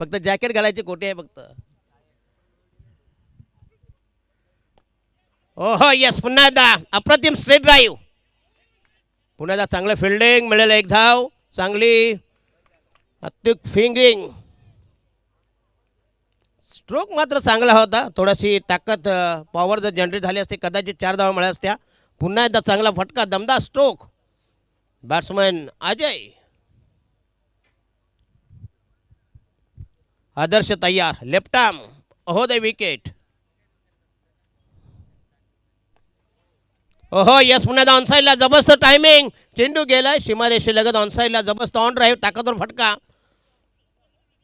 फक्त जॅकेट घालायची कोटी आहे फक्त. ओहो यस, पुन्हा एकदा अप्रतिम स्ट्रेट ड्राईव्ह. पुन्हा एकदा चांगलं फिल्डिंग मिळेल, एक धाव चांगली, अत्युक फिंगिंग. स्ट्रोक मात्र चांगला होता, थोडीशी ताकद पॉवर जर जनरेट झाली असते कदाचित 4 धावा मिळाल्या असत्या. पुन्हा एकदा चांगला फटका, दमदार स्ट्रोक. बॅट्समन अजय आदर्श तयार, लेफ्ट आर्म, ओहो द विकेट. ओहो यस, पुन्हा एकदा ऑनसाईडला जबरदस्त टायमिंग, चेंडू गेलाय सीमारेषे लगत ऑनसाईडला, जबरदस्त ऑन ड्राईव्ह, ताकदवर फटका.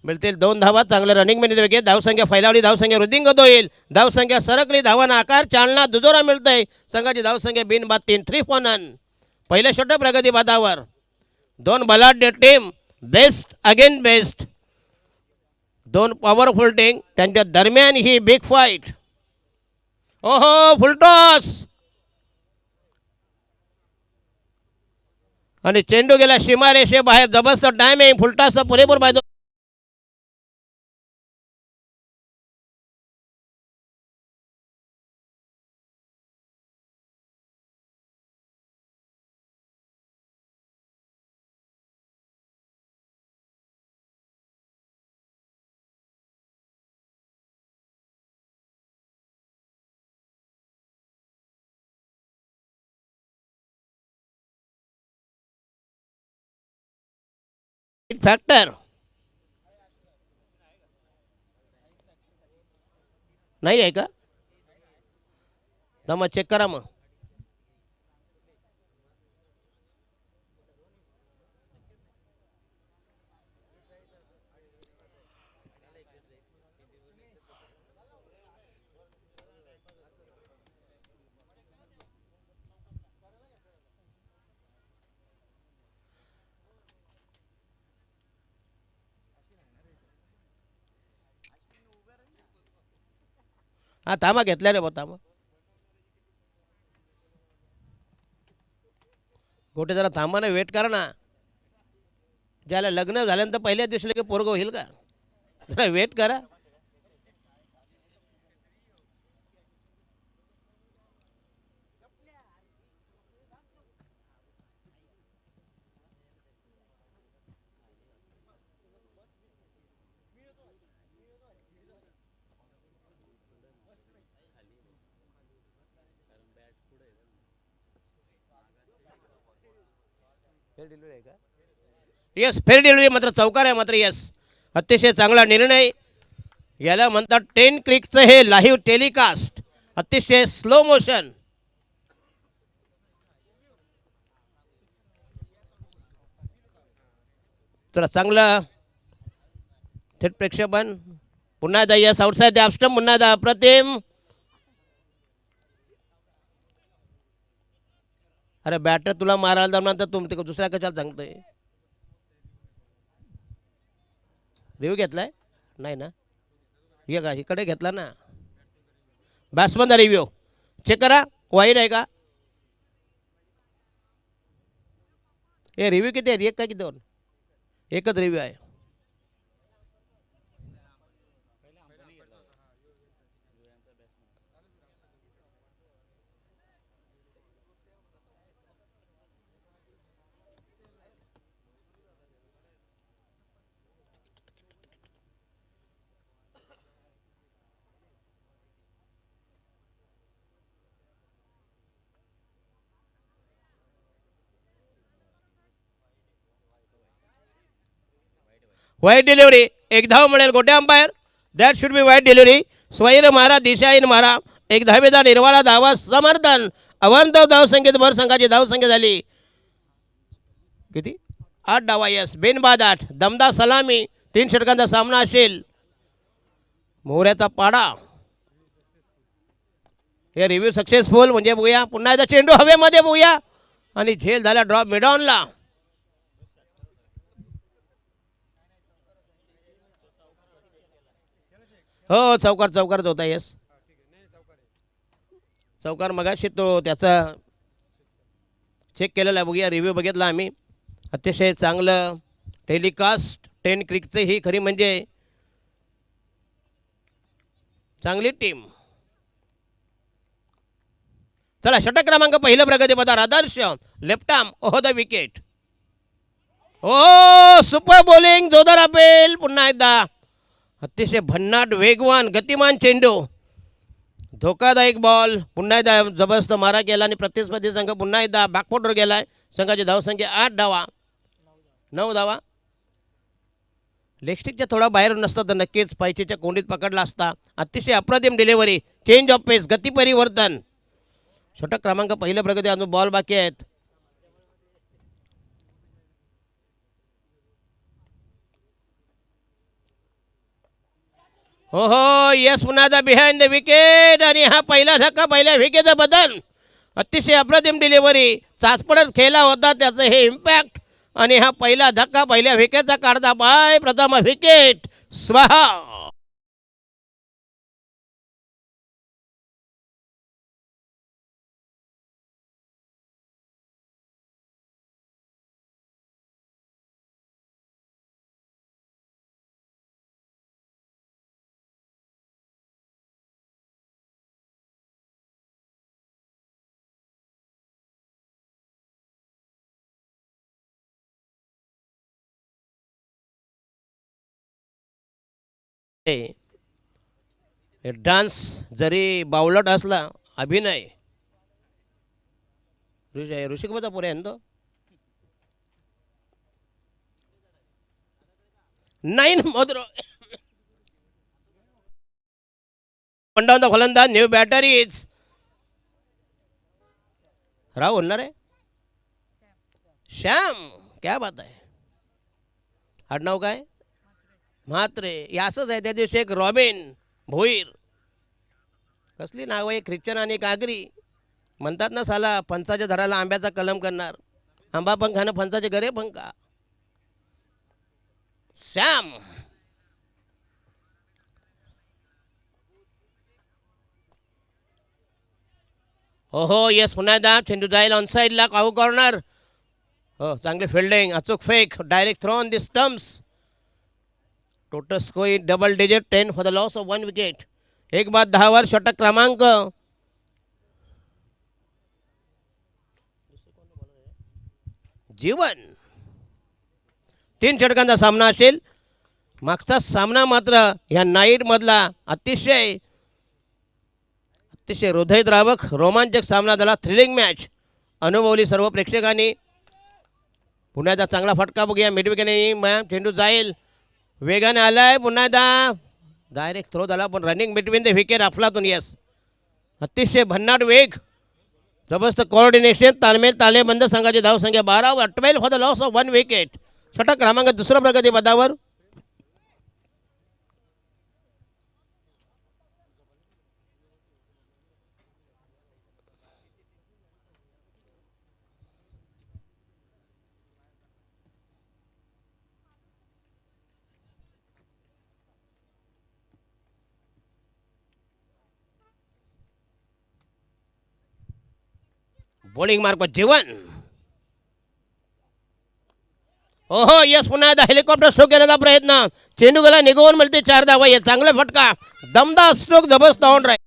मिळतील 2 धावा, चांगलं रनिंग मिळते विकेट. धावसंख्या फैलावली, धावसंख्या वृद्धिंगत होईल, धावसंख्या सरकली, धावांना आकार, चालना दुजोरा मिळतंय. संघाची धावसंख्या बिनबाद 3, 3 फॉर नन. पहिल्या षटक प्रगती पथावर, 2 बलाढ्य team, best again best, 2 powerful team, त्यांच्या दरम्यान ही बिग फाईट. ओहो फुलटॉस आणि चेंडू गेला सीमारेषे बाहेर, जबरदस्त टायमिंग, फुलटॉसचा पुरेपूर फायदा. फॅक्टर नाही आहे का? मग चेक करा मग. हा थांबा, घेतल्या रे बा, थांबा गोटे, जरा थांबा ना, वेट करा ना. ज्याला लग्न झाल्यानंतर पहिल्या दिवशी की पोरग होईल का? जरा वेट करा. यस, फेर डिलिव्हरी मात्र चौकार आहे मात्र. यस, अतिशय चांगला निर्णय. याला म्हणतात 10 क्रिकचं हे लाईव्ह टेलिकास्ट, अतिशय स्लो मोशन. तर चांगलं थेट प्रेक्षेपण. पुन्हा एकदा yes, outside the off stump, पुन्हा एकदा अप्रतिम. अरे बॅटर तुला मारायला जमणार तर तुम दुसऱ्या कशाला सांगतोय? रिव्ह्यू घेतलाय नाही ना? ये का इकडे घेतला ना बॅट्समनचा रिव्ह्यू. चेक करा, वाईड आहे का? हे रिव्ह्यू किती आहेत? एक का की 2? एकच रिव्ह्यू आहे. वाईट डिलिव्हरी, एक धाव मिळेल गोटे umpire. That should be wide delivery. स्वैर मारा, दिशाहीन मारा, एक धावेचा निर्वाळा, धावा समर्थन. अवांतर धावसंख्येत भर संघाची धावसंख्या झाली किती? 8 धावा. यस, बिनबाद 8. दमदार सलामी, 3 षटकांचा सामना असेल. मोहऱ्याचा पाडा. हे रिव्ह्यू सक्सेसफुल म्हणजे बघूया. पुन्हा एकदा चेंडू हवेमध्ये बघूया आणि झेल झाला ड्रॉप मिडॉनला. हो चौकार, चौकारच होता. येस, चौकार मगाशी तो त्याचा चेक केलेला आहे. बघूया, रिव्ह्यू बघितला आम्ही. अतिशय चांगलं टेलिकास्ट 10 क्रिकचं ही खरी म्हणजे चांगली टीम. चला षटक क्रमांक पहिलं प्रगतीपथावर Adarsh left arm over the wicket. ओ सुपर बॉलिंग जोरदार अपेल. पुन्हा एकदा अतिशय भन्नाट वेगवान गतिमान चेंडू. धोकादायक बॉल. पुन्हा एकदा जबरदस्त मारा केला आणि प्रतिस्पर्धी संघ पुन्हा एकदा बॅकफुटवर गेलाय. संघाची धावसंख्या 8 धावा 9 धावा. लेगस्टिकच्या थोडा बाहेर नसता तर नक्कीच पायचीच्या कोंडीत पकडला असता. अतिशय अप्रतिम डिलिव्हरी. चेंज ऑफ पेस गती परिवर्तन. षटक क्रमांक पहिलं प्रगती अजून बॉल बाकी आहेत. हो हो यस पुन्हा एकदा बिहाइंड द विकेट आणि हा पहिला धक्का पहिल्या विकेटचा बदल. अतिशय अप्रतिम डिलिव्हरी. चाचपडत खेळला होता त्याचं हे इम्पॅक्ट आणि हा पहिला धक्का पहिल्या विकेटचा काढता पाय. प्रथम विकेट स्वाहा. डान्स जरी बावलट असला अभिनय ऋषिकबाचा पुरे आहे तो. 9 मधुर पंडावता फलंदाज न्यू बॅटरीज. राव होणार आहे श्याम. क्या बात आहे. आडनाव काय म्हात्रे. असंच आहे त्या दिवशी एक रॉबिन भोईर. कसली नाव आहे ख्रिश्चन आणि कागरी. म्हणतात ना साला फणसाच्या झाडाला आंब्याचा कलम करणार. आंबा पण खाणं फणसाचे घरे पण का. सॅम हो हो येस पुन्हा एकदा चेंडू जाईल ऑन साईडला. Cow corner. हो चांगली फिल्डिंग. अचूक फेक. Direct throw on the stumps. Total score double digit 10 for the loss of 1 wicket. एक बाद 10 वर षटक क्रमांक जीवन. 3 षटकांचा सामना असेल. मागचा सामना मात्र ह्या नाईटमधला अतिशय हृदयद्रावक रोमांचक सामना झाला. थ्रिलिंग मॅच अनुभवली सर्व प्रेक्षकांनी. पुन्हा एकदा चांगला फटका बघूया मिडविकेटने. चेंडू जाईल वेगाने आलाय. पुन्हा एकदा डायरेक्ट थ्रो झाला पण रनिंग बिटवीन द विकेट अफलातून. यस अतिशय भन्नाट वेग. जबरदस्त कोऑर्डिनेशन. तालमेल तालेबंद. संघाची धावसंख्या 12 वर 12 for the loss of 1 wicket. षटक क्रमांक दुसरा प्रगती पदावर. बॉलिंग मार्फत जीवन. ओहो यस पुन्हा एकदा हेलिकॉप्टर स्ट्रोक घेण्याचा प्रयत्न. चेंडू गेला निघून मिळते 4 धावा. हे चांगला फटका. दमदार स्ट्रोक. जबरदस्त ऑन राईट.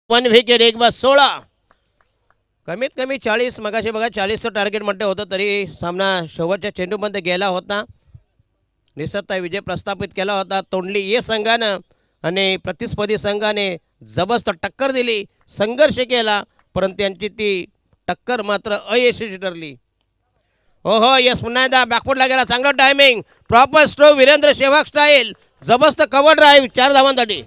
One wicket. एक बाद 16. कमीत कमी 40 मगाशी बघा 40चं टार्गेट म्हटलं होतं तरी सामना शेवटच्या चेंडूमध्ये गेला होता. निसरता विजय प्रस्थापित केला होता. तोंडली ये संघानं आणि प्रतिस्पर्धी संघाने जबरदस्त टक्कर दिली. संघर्ष केला परंतु त्यांची ती टक्कर मात्र अयशस्वी ठरली. हो हो यस पुन्हा एकदा बॅकफुटला गेला. चांगलं timing. Proper stroke. Virender Sehwag style. जबरदस्त कव्हर ड्राईव्ह 4 धावांसाठी.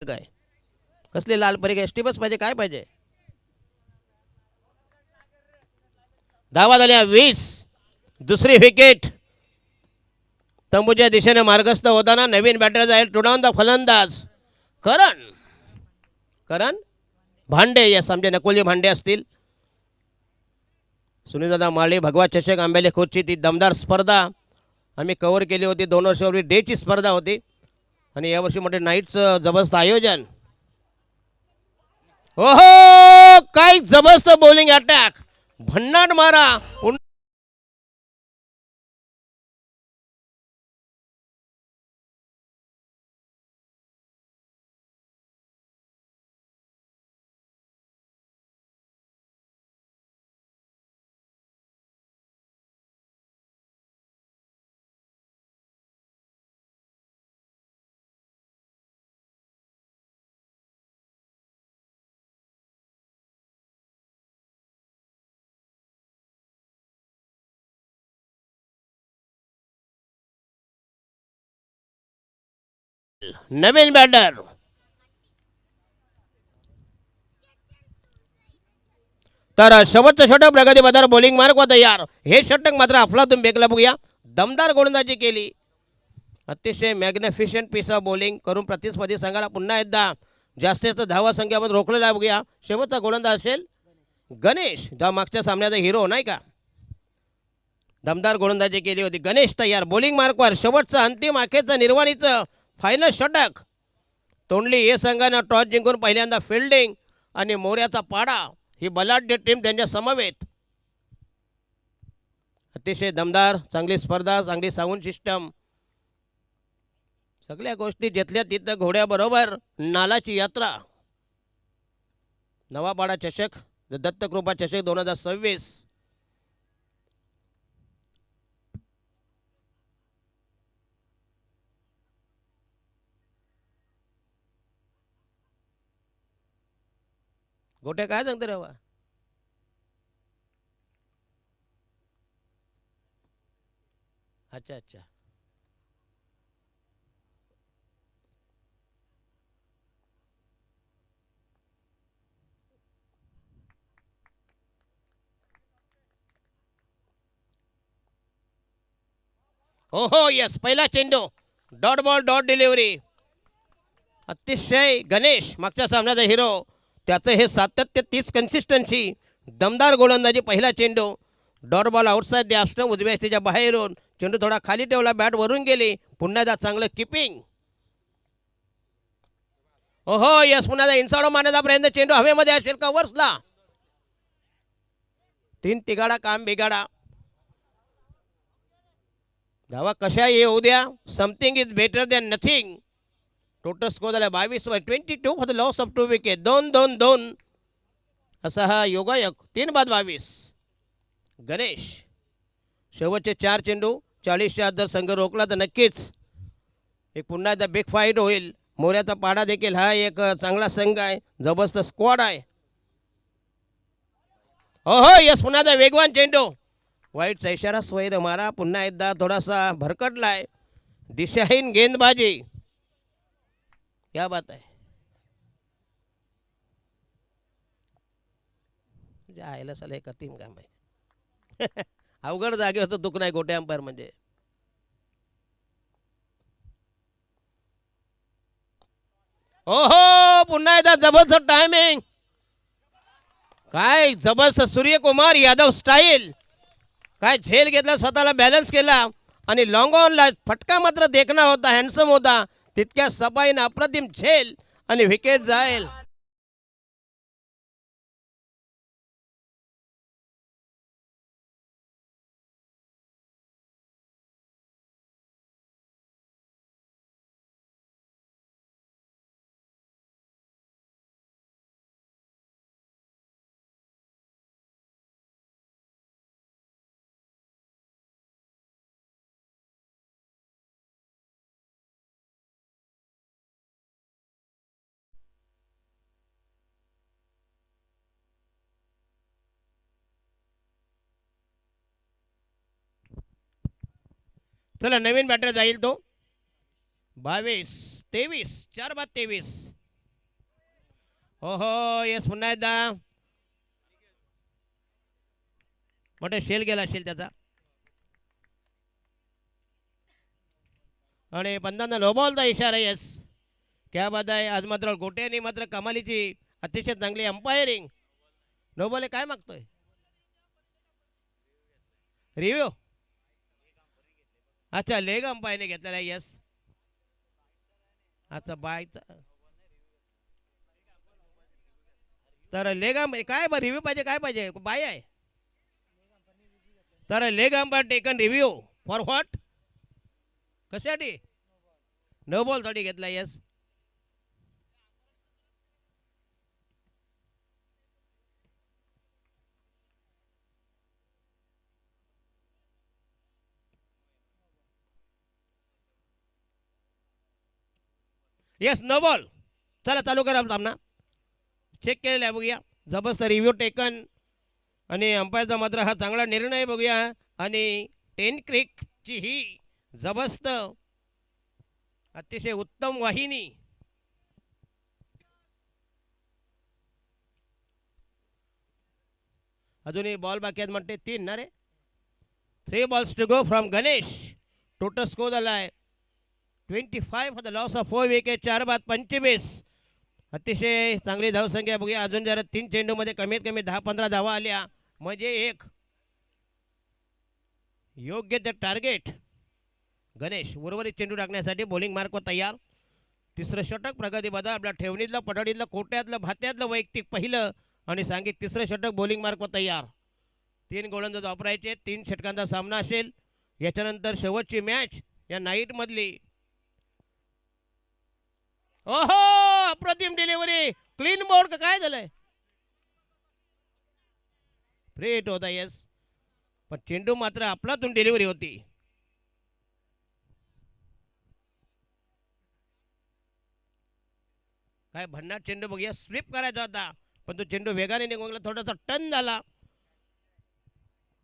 काय कसली लाल परी काय स्टिपच पाहिजे काय पाहिजे. धावा झाल्या 20. दुसरी विकेट. तंबूच्या दिशेने मार्गस्थ होताना नवीन बॅटर जाईल टुडाऊन द फलंदाज करण. करण भांडे या आमचे नकुलजी भांडे असतील. सुनीलदादा माळी भगवा चषक आंबेले खोदची ती दमदार स्पर्धा आम्ही कव्हर केली होती. 2 वर्षापूर्वी डेची स्पर्धा होती आणि यावर्षी मोठे नाईटचं जबरदस्त आयोजन. ओहो काय जबरदस्त बॉलिंग अटॅक भन्नाट मारा. नवीन बॅटर तर शेवटचं षटक प्रगती पदार बॉलिंग मार्क व तयार. हे षटक मात्र अफलातून बेकला बघूया. दमदार गोलंदाजी केली. अतिशय मॅग्निफिशंट पीस ऑफ बॉलिंग करून प्रतिस्पर्धी संघाला पुन्हा एकदा जास्तीत धावा संख्यामध्ये रोखलेला बघूया. शेवटचा गोलंदाज असेल गणेश ज्या मागच्या सामन्याचा हिरो नाही का. दमदार गोलंदाजी केली होती. गणेश तयार बॉलिंग मार्कवर. शेवटचं अंतिम अखेरचं निर्वाणीचं फायनल षटक. तोंडली हे संघानं टॉस जिंकून पहिल्यांदा फिल्डिंग आणि मोऱ्याचा पाडा ही बलाढ्य टीम त्यांच्या समवेत. अतिशय दमदार चांगली स्पर्धा चांगली साऊंड सिस्टम सगळ्या गोष्टी घेतल्या तिथं घोड्याबरोबर नालाची यात्रा. नवापाडा चषक दत्तकृपा चषक 2026. गोट्या काय सांगते रे बा. अच्छा अच्छा हो हो यस पहिला चेंडू डॉट बॉल डॉट डिलिव्हरी. अतिशय गणेश मागच्या सामन्याचा हिरो त्याचं हे सातत्य 30 कन्सिस्टन्सी दमदार गोलंदाजी. पहिला चेंडू dot ball outside the of उजव्या स्टेजच्या बाहेरून चेंडू थोडा खाली ठेवला बॅट वरून गेली. पुन्हा एकदा चांगलं किपिंग. ओहो यस पुन्हा एकदा इन्साइड मारण्याचा प्रयत्न. चेंडू हवेमध्ये असेल कव्हर्सला. 3 तिगाडा काम बिगाडा. धावा कशा येऊ द्या. Something is better than nothing. Total score झाला 22 वर 22 for the loss of 2 wicket. 2-2-2 असा हा योगायोग. 3 बाद 22. गणेश शेवटचे 4 चेंडू 40च्या आत जर संघ रोखला तर नक्कीच एक पुन्हा एकदा बिग फाईट होईल. मोऱ्याचा पाडा देखील हा एक चांगला संघ आहे. जबरदस्त स्क्वॉड आहे. हो यस पुन्हा एकदा वेगवान चेंडू. वाईटचा इशारा स्वैर मारा. पुन्हा एकदा थोडासा भरकटलाय. दिशाहीन गेंदबाजी. क्या बात आहे. आयला साला हे कठीण काम आहे. अवघड जागे होतं दुःख नाही गोटे अंपायर म्हणजे. ओहो पुन्हा एकदा जबरदस्त टायमिंग. काय जबरदस्त सूर्यकुमार यादव स्टाईल. काय झेल घेतला स्वतःला बॅलन्स केला आणि लॉंग ऑनला फटका मात्र देखना होता. हँडसम होता. तितक्या सफाईनं अप्रतिम झेल आणि विकेट जाईल. चला नवीन बॅटर जाईल तो 22-23 4 बाद 23. हो हो येस पुन्हा एकदा मोठे शेल गेला असेल त्याचा आणि पंधांना लो बॉलचा इशारा येस क्या बात आहे आज मात्र गोट्याने मात्र कमालीची अतिशय चांगली अंपायरिंग नो बॉल काय मागतोय रिव्ह्यू अच्छा लेग अंपायरने घेतलेला आहे यस अच्छा बायचा तर लेग काय बरं रिव्ह्यू पाहिजे काय पाहिजे बाय आहे तर leg umpire taken review for what कशासाठी नो बॉलसाठी घेतला यस येस नो बॉल चला चालू करा सामना चेक केलेला आहे बघूया जबरदस्त रिव्ह्यू टेकन आणि अंपायरचा मात्र हा चांगला निर्णय बघूया आणि 10 क्रिकची ही जबरदस्त अतिशय उत्तम वाहिनी अजूनही बॉल बाकी आहेत म्हणते 3 ना रे 3 balls to go from Ganesh total score झाला आहे 25 for the loss of 4 wicket 4 बाद 25 अतिशय चांगली धावसंख्या बघूया अजून जरा 3 चेंडूमध्ये कमीत कमी 10-15 धावा आल्या म्हणजे एक योग्य ते टार्गेट गणेश उर्वरित चेंडू टाकण्यासाठी बॉलिंग मार्कवर तयार तिसरं षटक प्रगती बदल आपल्या ठेवणीतलं पठाडीतलं कोट्यातलं भात्यातलं वैयक्तिक पहिलं आणि सांगित तिसरं षटक बॉलिंग मार्कवर तयार 3 गोलंदाज वापरायचे 3 षटकांचा सामना असेल याच्यानंतर शेवटची मॅच या नाईटमधली ओहो अप्रतिम डिलिव्हरी क्लीन बोर्ड का काय झालंय फ्री हिट होता येस पण चेंडू मात्र आपलातून डिलिव्हरी होती काय भन्नाट चेंडू बघूया स्वीप करायचा होता पण तो चेंडू वेगाने निघून गेला थोडासा टर्न झाला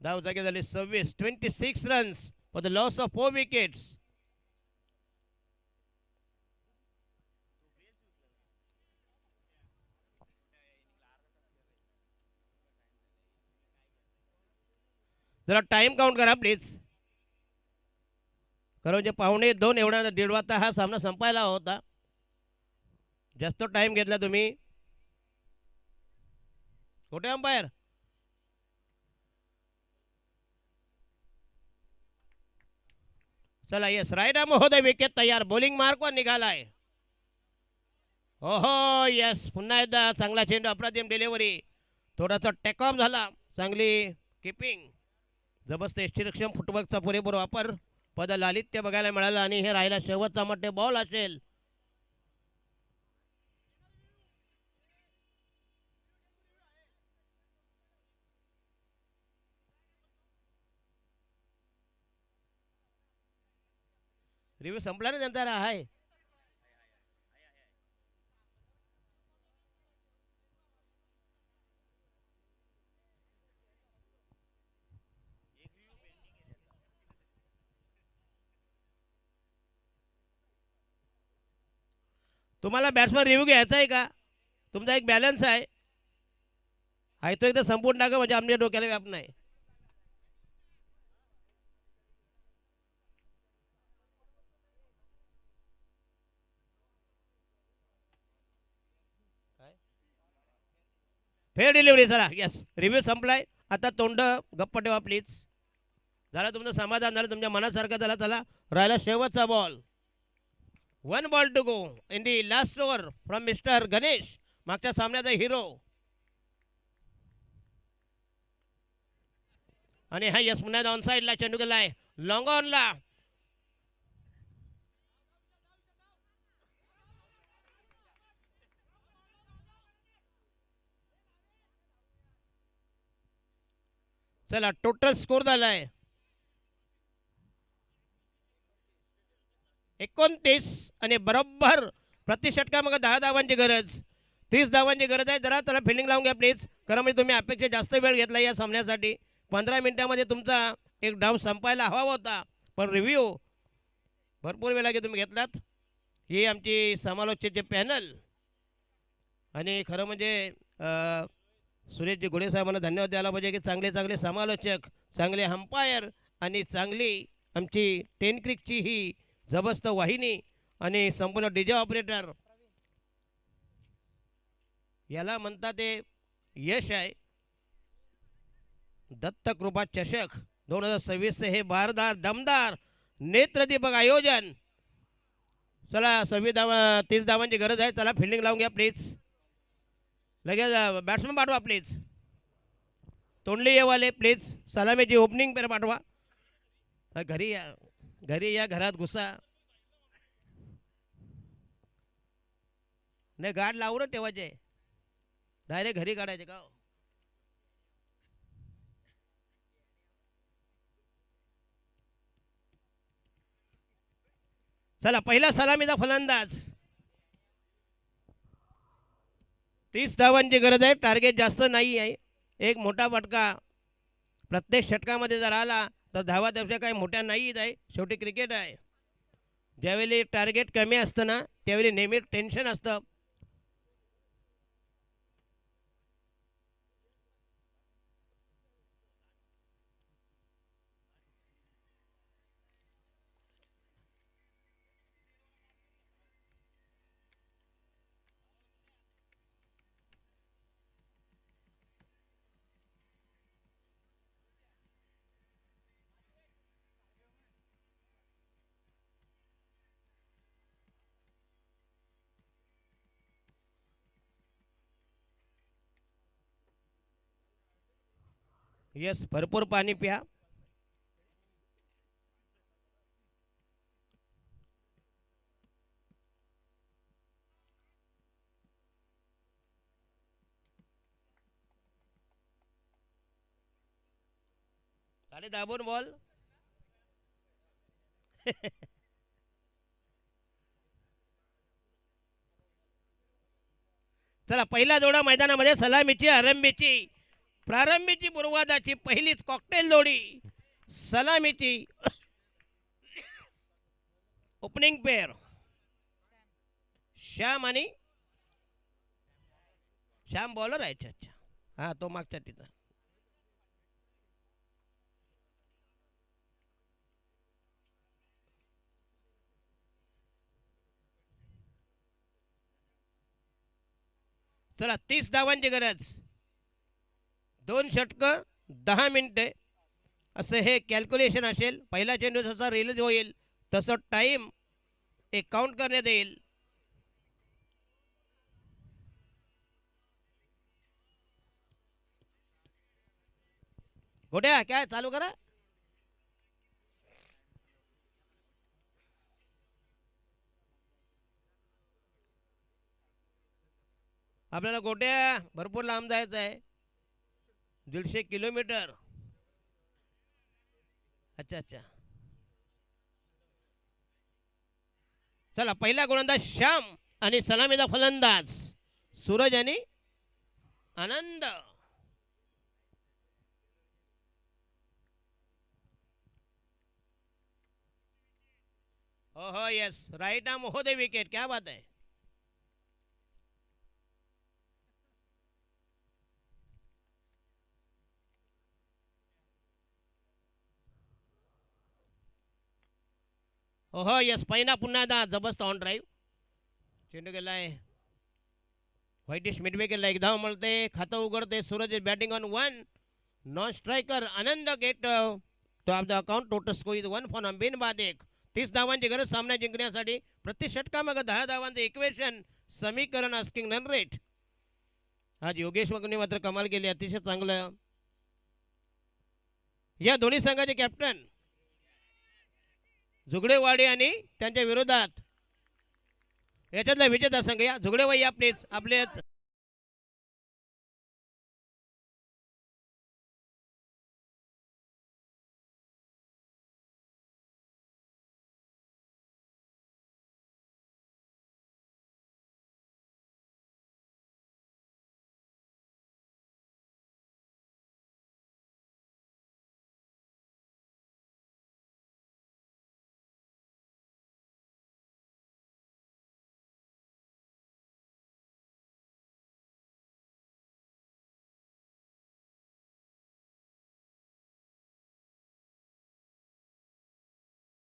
धाव जागे झाली 26 runs for the loss of 4 wickets जरा टाइम काउंट करा प्लीज कारण म्हणजे 1:45 एवढा 1:30 वाजता हा सामना संपायला होता जास्त टाइम घेतला तुम्ही कुठे अंपायर चला येस रायडा महोदय विकेट तयार बॉलिंग मार्कवर निघालाय ओहो येस पुन्हा एकदा चांगला चेंडू अप्रतिम डिलिव्हरी थोडासा टेक ऑफ झाला चांगली किपिंग जबरदस्त यष्टीरक्षम फुटवर्कचा पुरेपूर वापर पद लालित्य बघायला मिळालं आणि हे राहिला शेवटचा मोठे बॉल असेल रिव्ह्यू संपला ना त्यांचा आहे तुम्हाला बॅट्समन रिव्ह्यू घ्यायचा आहे का तुमचा एक बॅलन्स आहे तो एकदा संपूर्ण टाका म्हणजे आमच्या डोक्याला व्याप नाही फेअर डिलिव्हरी चला यस रिव्ह्यू संपलाय आता तोंड गप्प ठेवा प्लीज झालं तुमचं समाधान झालं तुमच्या मनासारखं झालं चला राहिला शेवटचा ball 1 ball to go in the last over from mister Ganesh मागच्या सामन्याचा हिरो आणि हा यस पुन्हा ऑन साईडला चेंडू गेलाय लॉंग ऑनला चला टोटल स्कोर झालाय 29 आणि बरोबर प्रतिषटका मग 10 धावांची गरज 30 धावांची गरज आहे जरा त्याला फिल्डिंग लावून घ्या प्लीज कारण म्हणजे तुम्ही अपेक्षा जास्त वेळ घेतला या सामन्यासाठी 15 मिनिटांमध्ये तुमचा एक डाव संपायला हवा होता पण रिव्ह्यू भरपूर वेळा तुम्ही घेतलात ही आमची समालोचनाचे पॅनल आणि खरं म्हणजे सुरेशजी घोडे साहेबांना धन्यवाद द्यायला पाहिजे की चांगले चांगले समालोचक, चांगले अंपायर आणि चांगली आमची टेन क्रिकची ही जबरदस्त वाहिनी आणि संपूर्ण डीजे ऑपरेटर, याला म्हणतात ते यश आहे. दत्तकृपा चषक 2026 हे भारदार दमदार नेत्रदीपक आयोजन. चला 30 धावांची गरज आहे. चला फिल्डिंग लावून घ्या प्लीज. लगेच बॅट्समन पाठवा प्लीज. तोंडली येवाले प्लीज सलामीची ओपनिंग पेर पाठवा. घरी या, घरी या, घरात घुसा. नाही गाड लावून ठेवायचे, डायरेक्ट घरी काढायचे का. चला पहिला सलामीचा फलंदाज. 30 धावांची गरज आहे. टार्गेट जास्त नाही आहे. एक मोठा फटका प्रत्येक षटकामध्ये जर आला तर धावा त्यापेक्षा काही मोठ्या नाहीत आहे. शेवटी क्रिकेट आहे. ज्यावेळी टार्गेट कमी असतं ना त्यावेळी नेहमी टेन्शन असतं. येस, भरपूर पाणी प्या. आणि दाबून बॉल. चला पहिला जोडा मैदानामध्ये सलामीची आरंभीची प्रारंभीची पूर्वादाची पहिलीच कॉकटेल जोडी सलामीची ओपनिंग पेअर श्याम आणि श्याम बॉलर आहे. अच्छा, हा तो मागच्या तिथं. चला 30 धावांची गरज. 2 षटक 10 मिनिटे असं हे कॅल्क्युलेशन असेल. पहिला चेंडू जसा रिलीज होईल तसं टाइम एक काउंट करण्यात येईल. गोट्या काय चालू करा. आपल्याला गोट्या भरपूर लांब जायचं आहे. 150 किलोमीटर. अच्छा अच्छा. चला पहिला गोलंदाज श्याम आणि सलामीचा फलंदाज सूरज आणि आनंद. हो यस, राइट आर्म हो दे विकेट. क्या बात है. हो यस, पहिला पुन्हा एकदा जबरदस्त ऑन ड्राईव्ह. चेंडू गेलाय. व्हाईटिश मिडवे केला. एक धाव मिळते. खातं उघडते. Suraj is batting on 1. Non striker Anand gate two of the account. Total score is 1 for बिन बाद एक. 30 धावांची गरज सामना जिंकण्यासाठी. प्रति षटकामागे 10 धावांचे इक्वेशन समीकरण आस्किंग रन रेट. आज योगेश वगने मात्र कमाल केली. अतिशय चांगलं. या दोन्ही संघाचे कॅप्टन झुगडेवाडी आणि त्यांच्या विरोधात याच्यातला विजेता संघ या झुगडेवाई या प्लीज आपले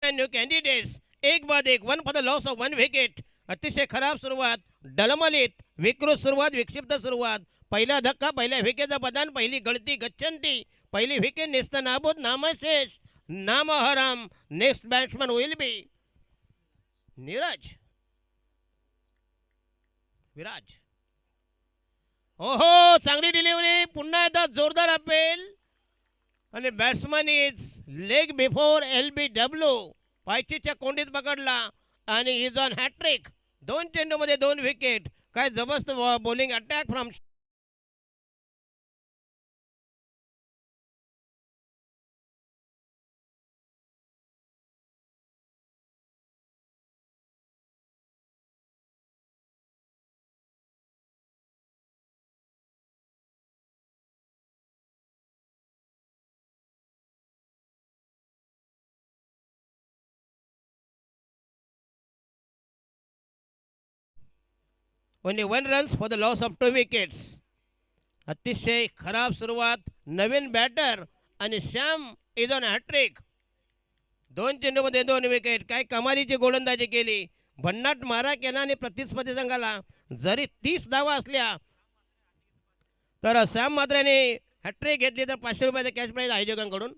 न्यू कॅन्डिडेट्स एक बाद एक, one for the loss of one wicket. अतिशय खराब सुरुवात, डलमलीत, विकृत सुरुवात, विक्षिप्त सुरुवात. पहिला धक्का, पहिल्या विकेटचा बदान, पहिली गळती गच्छंती, पहिली विकेट नेस्त नाबूद, नामशेष नामहराम. Next batsman will be Neeraj Viraj. ओहो, चांगली डिलिव्हरी, पुन्हा एकदा जोरदार अपेल आणि batsman is leg before LBW. पायचीच्या कोंडीत पकडला आणि इज ऑन हॅट्रिक. 2 चेंडूमध्ये 2 विकेट. काय जबरदस्त bowling attack from only 1 runs for the loss of 2 wickets. अतिशय खराब सुरुवात, नवीन बॅटर आणि श्याम इज ऑन हॅट्रिक. 2 चेंडूमध्ये 2 विकेट. काय कमालीची गोलंदाजी केली, भन्नाट मारा केला आणि प्रतिस्पर्धी संघाला जरी 30 धावा असल्या तर श्याम मात्रेने हॅट्रिक घेतली तर 500 रुपयाचा कॅश प्राईज आयोजकांकडून.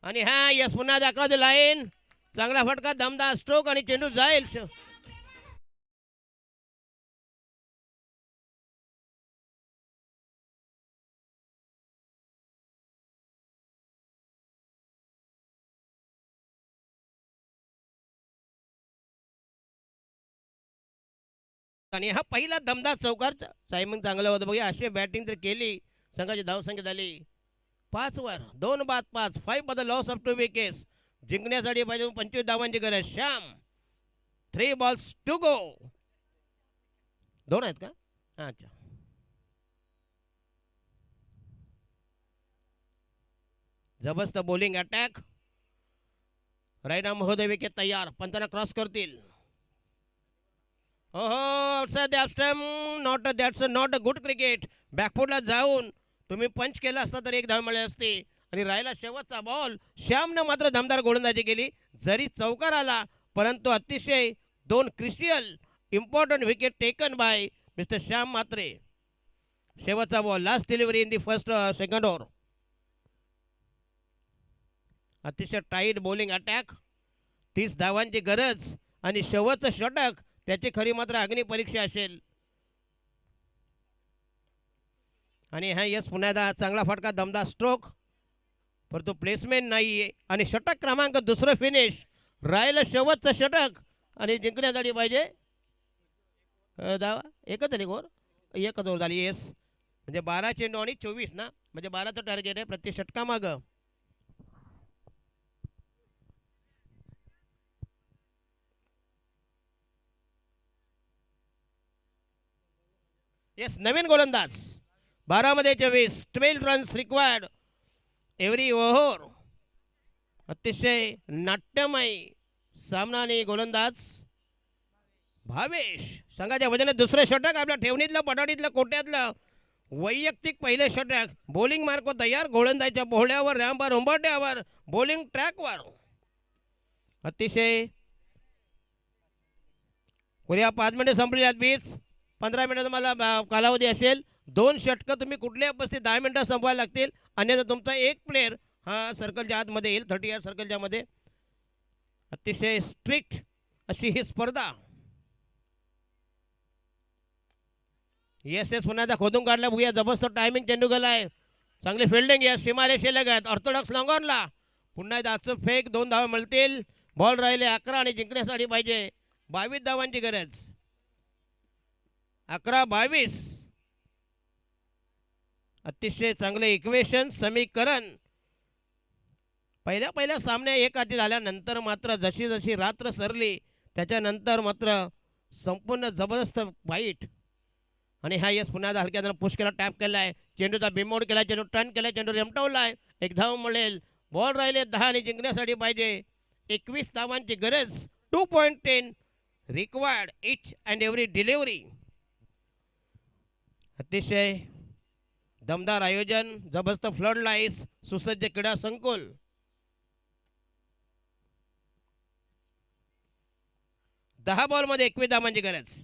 आणि हा यस पुन्हा दाखवा लाईन. चांगला फटका, दमदार स्ट्रोक आणि चेंडू जाईल. आणि हा पहिला दमदार चौकार टायमिंग चांगलं होतं. बघा अशी बॅटिंग तर केली, संघाची धावसंख्या झाली 5 वर, 2 बाद 5, 5 for the loss of 2 wickets. जिंकण्यासाठी पाहिजे 25 धावांची गरज. श्याम 3 बॉल्स टू गो. 2 आहेत का? अच्छा, जबरदस्त बॉलिंग अटॅक. राईट आर्म महोदय विकेट तयार, पंचांना क्रॉस करतील. ओहो, outside the stump, not a good cricket. बॅकफुटला जाऊन तुम्ही पंच केला असता तर 1 धाव मिळाली असती. आणि राहिला शेवटचा बॉल. श्यामनं मात्र दमदार गोलंदाजी केली, जरी चौकार आला परंतु अतिशय 2 crucial important wicket taken by mister Shyam Matre. शेवटचा ball, last delivery in the first second over. अतिशय टाईट बॉलिंग अटॅक, 30 धावांची गरज आणि शेवटचं षटक त्याची खरी मात्र अग्निपरीक्षा असेल. आणि हा यस पुन्हा एकदा चांगला फटका, दमदार स्ट्रोक, परंतु प्लेसमेंट नाही आहे. आणि षटक क्रमांक 2 फिनिश. राहिलं शेवटचं षटक आणि जिंकण्यासाठी पाहिजे धावा. एकच झाली गोर, एकच ओव्हर झाली. येस, म्हणजे 12 चेंडू आणि 24 ना, म्हणजे 12चं टार्गेट आहे प्रति षटकामागं. येस, नवीन गोलंदाज, 12 मध्ये 24, 12 रन्स रिक्वायर्ड एव्हरी ओव्हर. अतिशय नाट्यमय सामना आणि गोलंदाज भावेश. संघाच्या वजनात 2रं षटक, आपल्या ठेवणीतलं, पटाडीतलं, कोट्यातलं वैयक्तिक पहिले षटक. बॉलिंग मार्को तयार, गोलंदाजीच्या पोहळ्यावर, रॅम्पवर, उंबरट्यावर, बॉलिंग ट्रॅकवर. अतिशय पुऱ्या 5 मिनिटे संपली आहेत. 15 मिनिटाचा मला कालावधी असेल. 2 षटकं तुम्ही कुठल्याही उपस्थित 10 मिनिटात संपवायला लागतील, अन्यथा तुमचा एक प्लेअर हा सर्कलच्या आतमध्ये येईल, 30 यार्ड सर्कलच्या मध्ये. अतिशय स्ट्रिक्ट अशी ही स्पर्धा. येस येस, पुन्हा एकदा खोदून काढला. बघूया, जबरदस्त टायमिंग चेंडू गेला आहे. चांगली फिल्डिंग आहे, सीमारेषेलगत ऑर्थोडॉक्स लॉंगॉनला. पुन्हा एकदा अचूक फेक, 2 धावा मिळतील. बॉल राहिले 11 आणि जिंकण्यासाठी पाहिजे 22 धावांची गरज. 11-22. अतिशय चांगले इक्वेशन, समीकरण. पहिल्या सामन्या एक हाती झाल्यानंतर मात्र जशी जशी रात्र सरली त्याच्यानंतर मात्र संपूर्ण जबरदस्त वाईट. आणि हा यस पुन्हा हलक्या पुश केला, टॅप केला आहे, चेंडूचा बिमोड केला, चेंडू टर्न केला, चेंडू रेमटवला आहे. 1 धाव मिळेल. बॉल राहिले 10 आणि जिंकण्यासाठी पाहिजे 21 धावांची गरज. 2.10 required each and every delivery. अतिशय दमदार आयोजन, जबरदस्त फ्लड लाईट्स, सुसज्ज क्रीडा संकुल. 10 बॉलमध्ये 21 धावांची गरज.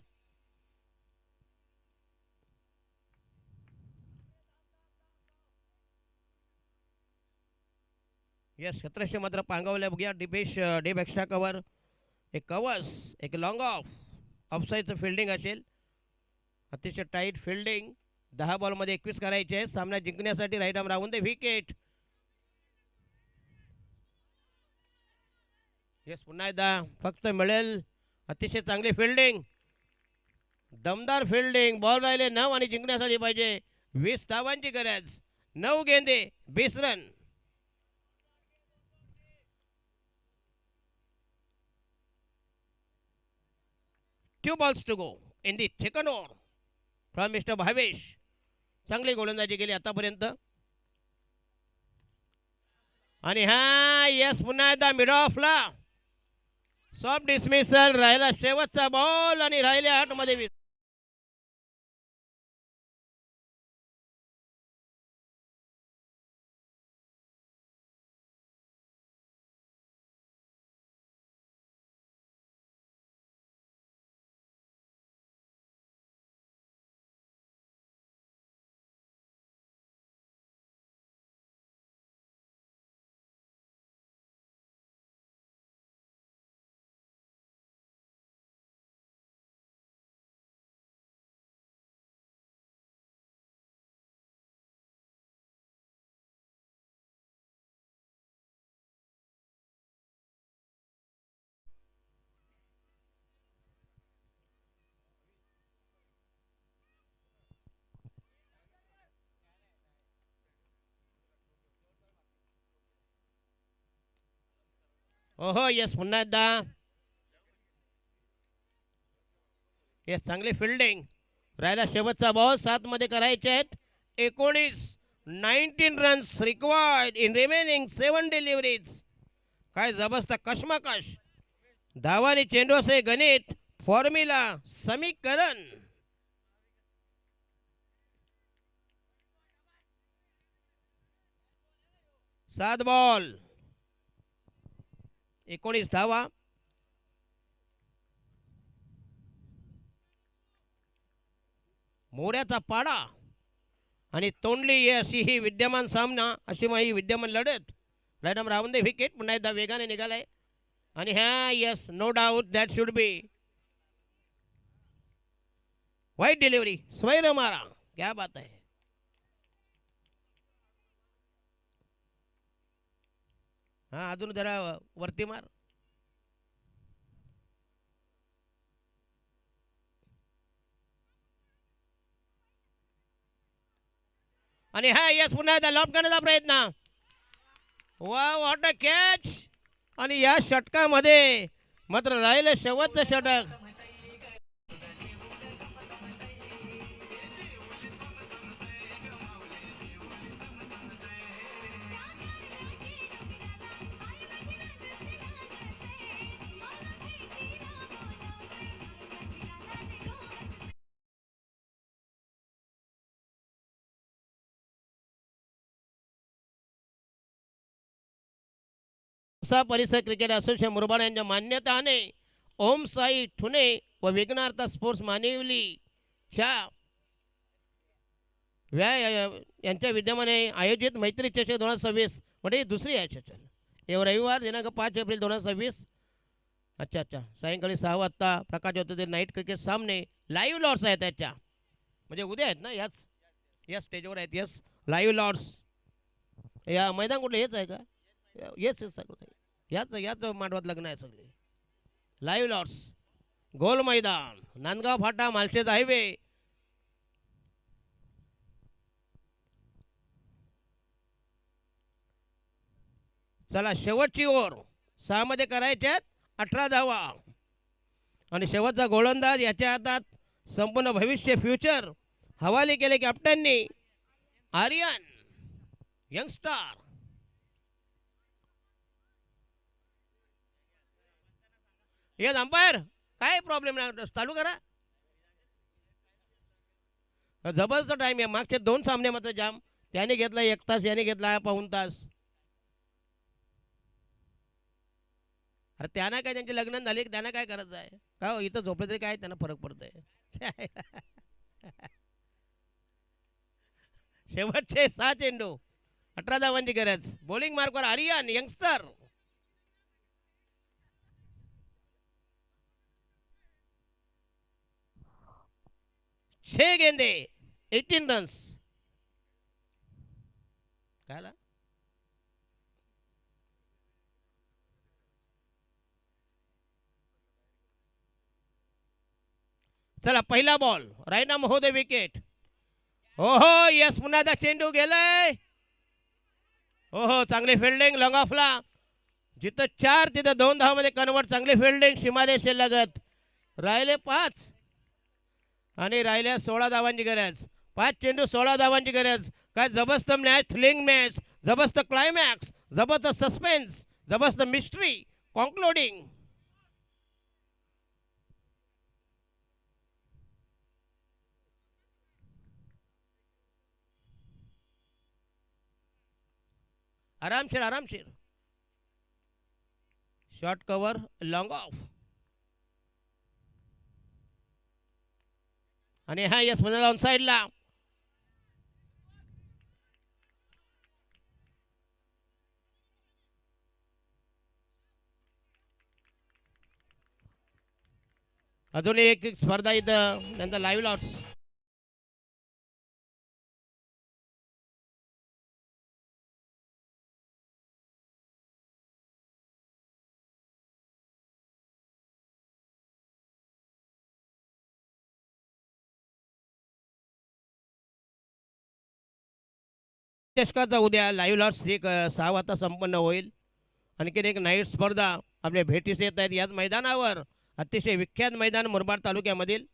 यस, 17 मात्र पांगवल्या. बघूया डिपेश डेप एक्स्ट्रा कव्हर, एक कवर्स, एक लॉंग ऑफसाईडचं फिल्डिंग असेल. अतिशय टाईट फिल्डिंग. 10 बॉलमध्ये 21 करायचे आहे. सामना जिंकण्यासाठी राईट आर्म राहून दे विकेट. येस, पुन्हा एकदा फक्त मिळेल. अतिशय चांगली फिल्डिंग, दमदार फिल्डिंग. बॉल राहिले 9 आणि जिंकण्यासाठी पाहिजे 20 धावांची गरज. 9 गेंदे 20 run. Two balls to go in the second over from Mr. Bhavesh. चांगली गोलंदाजी केली आतापर्यंत. आणि हा यस, पुन्हा एकदा मिड ऑफला सॉफ्ट डिसमिसल. राहिला शेवटचा बॉल आणि राहिले 8 मध्ये 20. ओहो यस, पुन्हा एकदा यस, चांगली फिल्डिंग. राहिला शेवटचा बॉल. 7 मध्ये करायचे आहेत 19 runs required in remaining 7 deliveries. काय जबरदस्त कशमकश. धावानी चेंडू असे गणित, फॉर्म्युला, समीकरण. सात बॉल 19 धावा. मोऱ्याचा पाडा आणि तोंडली अशी ही विद्यमान सामना, अशी ही विद्यमान लढत. राईट राहून दे विकेट. पुन्हा एकदा वेगाने निघालाय. आणि ह्या yes, no doubt that should be wide delivery. स्वैर मारा, क्या बात आहे. हा, अजून जरा वरती मार. आणि हा यस, पुन्हा एकदा लॉफ्ट करण्याचा प्रयत्न. वा, व्हॉट अ कॅच. आणि या षटकामध्ये मात्र राहिलं शेवटचं षटक. परिसर क्रिकेट असोसिएशन मुरबाड यांच्या मान्यताने ओम साई ठुणे व विघ्नार्थ स्पोर्ट्स मानिवलीच्या यांच्या विद्यमाने आयोजित मैत्री चषक 2026 म्हणजे दुसरी आहे चषक. हे रविवार दिनांक 5 एप्रिल 2026. अच्छा, सायंकाळी 6 वाजता प्रकाश होते. ते नाईट क्रिकेट सामने लाईव्ह लॉर्ड्स आहेत त्याच्या, म्हणजे उद्या आहेत ना. याच स्टेजवर आहेत. Yes, live Lord's. या मैदान कुठलं हेच आहे का? येस सगळं याच मांडवात लग्न आहे सगळे. लाईव्ह लॉर्ड्स, गोल मैदान, नांदगाव फाटा, मालशेज हायवे. चला, शेवटची ओव्हर 6 मध्ये करायचे आहेत 18 धावा. आणि शेवटचा गोलंदाज, याच्या हातात संपूर्ण भविष्य, फ्युचर हवाले केले कॅप्टननी. आर्यन यंगस्टार. येस अंपायर, काय प्रॉब्लेम नाही, चालू करा. जबरदस्त टाइम आहे. मागचे 2 सामने मात्र जाम. त्याने घेतला 1 तास, याने घेतला 1 पाऊण तास. अरे त्यांना काय, त्यांचे लग्न झाले की त्यांना काय करायचं आहे का हो, इथं झोपलं तरी काय त्यांना फरक पडतोय. शेवटचे 6 चेंडू, 18 धावांची गरज. Bowling मार्कवर Aryan youngster. 6 गेंदे, 18 रन्स. काय झालं? चला पहिला बॉल, रायना महोदय विकेट. ओहो यस, पुन्हा एकदा चेंडू गेलाय. ओहो चांगली फिल्डिंग लॉंग ऑफला. जिथं 4 तिथं 2 धावामध्ये कन्वर्ट. चांगली फिल्डिंग सीमारेषे लगत. राहिले 5 आणि राहिल्या 16 धावांची गरज. 5 चेंडू 16 धावांची गरज. काय जबरदस्त मॅच, थ्रिलिंग मॅच, जबरदस्त क्लायमॅक्स, जबरदस्त सस्पेन्स, जबरदस्त मिस्ट्री, कॉन्क्लुडिंग. आरामशीर आरामशीर. Short cover long of. आणि हा यस पुन्हा ऑन साईडला. अजून एक स्पर्धा इथं नंतर लाईव्ह लॉट्स. चषकाचा उद्या लाईव्ह लॉट्स एक 6 वाजता संपन्न होईल. आणखीन एक नाईट स्पर्धा आपल्या भेटीस येत आहेत याच मैदानावर. अतिशय विख्यात मैदान मुरबाड तालुक्यामधील.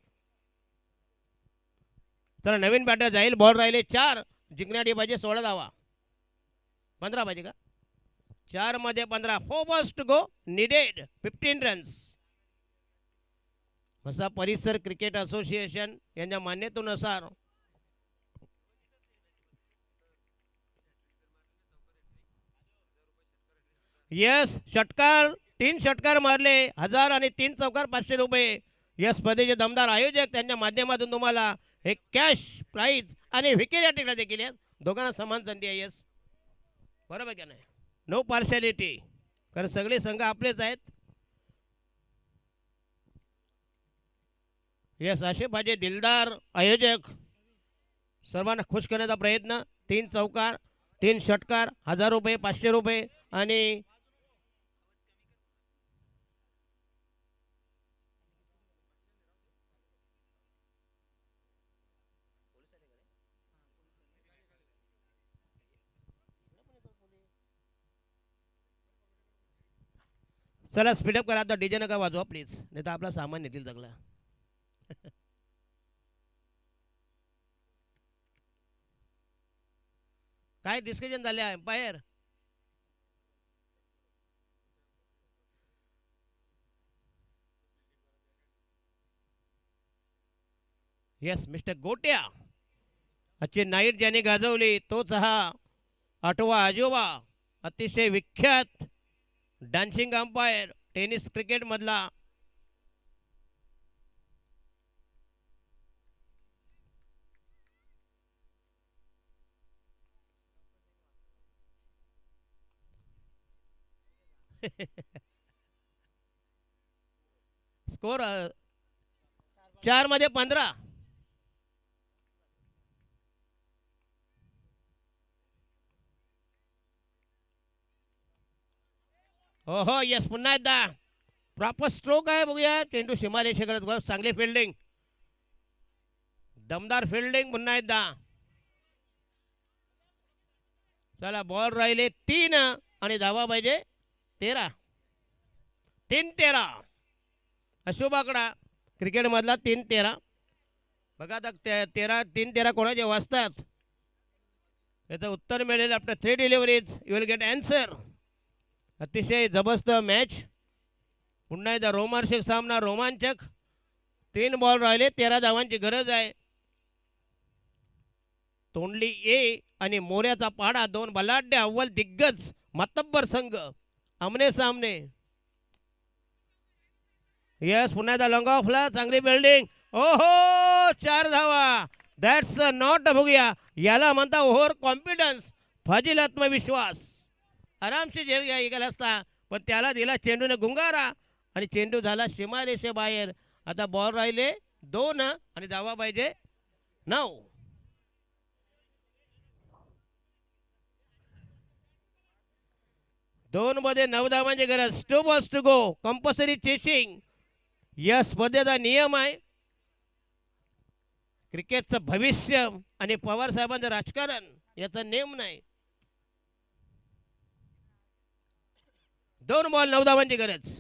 तर नवीन बॅटर जाईल. बॉल राहिले 4. जिंकण्यासाठी पाहिजे 16 धावा. 15 पाहिजे का? 4 मध्ये 15. 4 balls to go, needed 15 runs. असा परिसर क्रिकेट असोसिएशन यांच्या मान्यतेनुसार यस षटकार 3 षटकार मारले 1000 आणि 3 चौकार 500 रुपये. या स्पर्धेचे दमदार आयोजक त्यांच्या माध्यमातून तुम्हाला एक कॅश प्राईज आणि विकेट या टिकला देखील आहेत. दोघांना समान संधी आहे. यस बरोबर का नाही? नो पार्शॅलिटी, कारण सगळे संघ आपलेच आहेत. यस असे पाहिजे दिलदार आयोजक. सर्वांना खुश करण्याचा प्रयत्न. 3 चौकार 3 षटकार 1000 रुपये 500 रुपये आणि चला स्पीडअप करा. आता डीजे नका वाजवा प्लीज, नाही तर आपला सामान नेतील सगळं. काय डिस्कशन झाले एम्पायर? यस मिस्टर गोट्या. आजची नाईट ज्याने गाजवली तोच हा 8वा आजोबा. अतिशय विख्यात डान्सिंग अंपायर टेनिस क्रिकेट मधला. स्कोर 4 मध्ये 15. हो हो यस पुन्हा एकदा प्रॉपर स्ट्रोक आहे. बघूया चेंडू सीमारेषे करत. चांगली फिल्डिंग, दमदार फिल्डिंग. पुन्हा एकदा. चला बॉल राहिले 3 आणि धावा पाहिजे 13. 3-13 अशुभ आकडा क्रिकेटमधला. 3-13 बघा आता 3-13 कोणाचे वाजतात याचं उत्तर मिळेल. After 3 deliveries you will get answer. अतिशय जबरदस्त मॅच. पुन्हा एकदा रोमांचक सामना, रोमांचक. 3 बॉल राहिले 13 धावांची गरज आहे. तोंडली ए आणि मोऱ्याचा पाडा 2 बलाढ्य अव्वल दिग्गज मातब्बर संघ आमने सामने. यस पुन्हा एकदा लॉंग ऑफला चांगली बिल्डिंग. ओहो 4 धावा. दॅट्स नॉट बघूया याला म्हणता ओव्हर कॉन्फिडन्स, फाजील आत्मविश्वास. आरामशी झेल गेला असता पण त्याला दिला चेंडूने गुंगारा आणि चेंडू झाला सीमारेषे बाहेर. आता बॉल राहिले 2 आणि धावा पाहिजे 9. दोन मध्ये 9 धावांची गरज. 2 balls to go. Compulsory chasing. या स्पर्धेचा नियम आहे. क्रिकेटचं भविष्य आणि पवार साहेबांचं राजकारण याचा नेम नाही. 2 बॉल 9 धावांची गरज.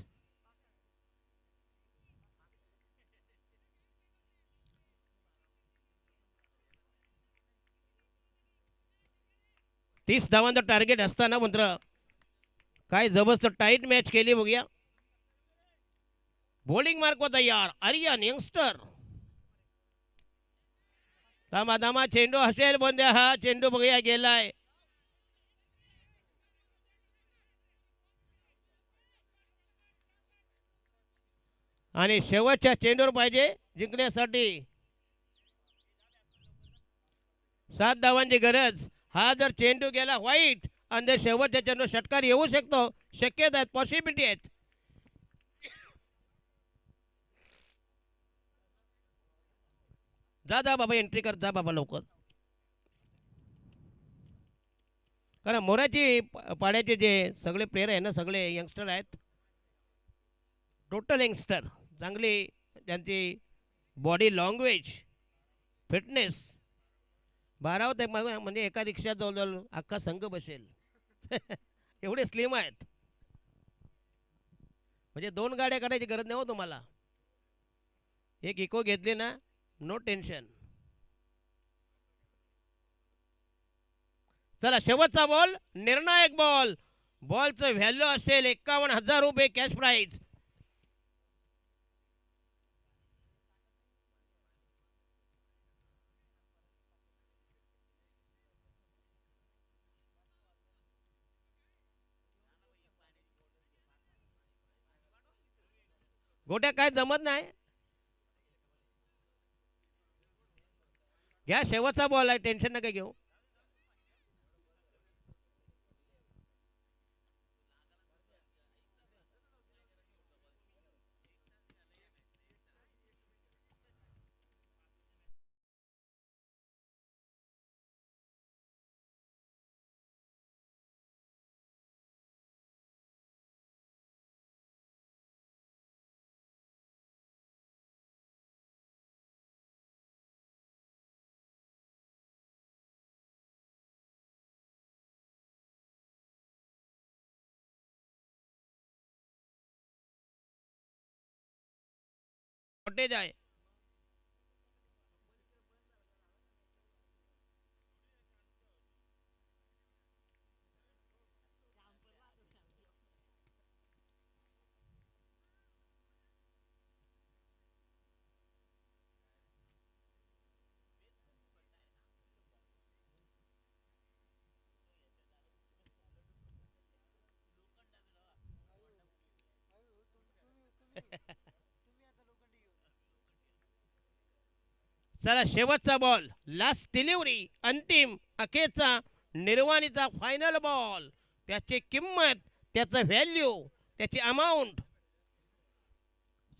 तीस धावांचं टार्गेट असताना मात्र काय जबरदस्त टाईट मॅच केली बघूया. बॉलिंग मार्क तयार. आर्यन यंगस्टर. दामा दामा चेंडू हसेल बंद. हा चेंडू बघूया गेलाय. आणि शेवटच्या चेंडूवर पाहिजे जिंकण्यासाठी 7 धावांची गरज. हा जर चेंडू गेला वाईट आणि शेवटच्या चेंडू षटकार येऊ शकतो. शक्यता आहेत, पॉसिबिलिटी आहेत. जा जा बाबा एंट्री कर जा बाबा लवकर. कारण मोऱ्याची पाड्याचे जे सगळे प्लेयर आहे ना सगळे यंगस्टर आहेत. Total youngster. चांगली त्यांची बॉडी लँग्वेज फिटनेस 12 ते म्हणजे एका रिक्षात जवळजवळ अख्खा संघ बसेल एवढे स्लिम आहेत. म्हणजे 2 गाड्या काढायची गरज नाही हो तुम्हाला. एक इको घेतली ना नो टेन्शन. चला शेवटचा बॉल निर्णायक बॉल. बॉलचं व्हॅल्यू असेल 51,000 रुपये कॅश प्राइज. गोट्या काय जमत नाही. घ्या शेवटचा बॉल आहे टेन्शन नका घेऊ. आहे. चला शेवटचा बॉल लास्ट डिलिव्हरी. अंतिम अखेरचा निर्वाणीचा फायनल बॉल. त्याची किंमत, त्याचं व्हॅल्यू, त्याची अमाऊंट.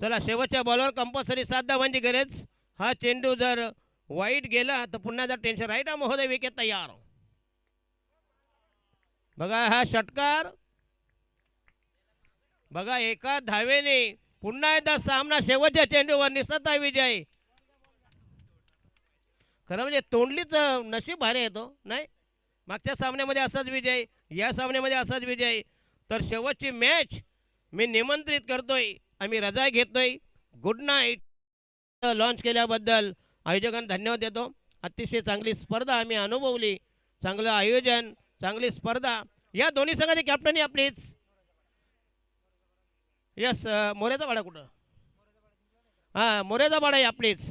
चला शेवटच्या बॉलवर कंपल्सरी 7 धावांची गरज. हा चेंडू जर वाईट गेला तर पुन्हा जर टेन्शन. राईट महोदय विकेट तयार. बघा हा षटकार. बघा एका धावेने पुन्हा एकदा सामना शेवटच्या चेंडूवर निसटता विजय. खरं म्हणजे तोंडलीच नशीब भारी येतो नाही. मागच्या सामन्यामध्ये असाच विजय, या सामन्यामध्ये असाच विजय. तर शेवटची मॅच मी निमंत्रित करतोय. आम्ही रजा घेतोय. Good night. लॉन्च केल्याबद्दल आयोजकांना धन्यवाद देतो. अतिशय चांगली स्पर्धा आम्ही अनुभवली. चांगलं आयोजन, चांगली स्पर्धा. या दोन्ही संघाची कॅप्टनी आपलीच. यस मोरेचा पाडा कुठं. हां मोरेचा पाडा आहे आपलीच.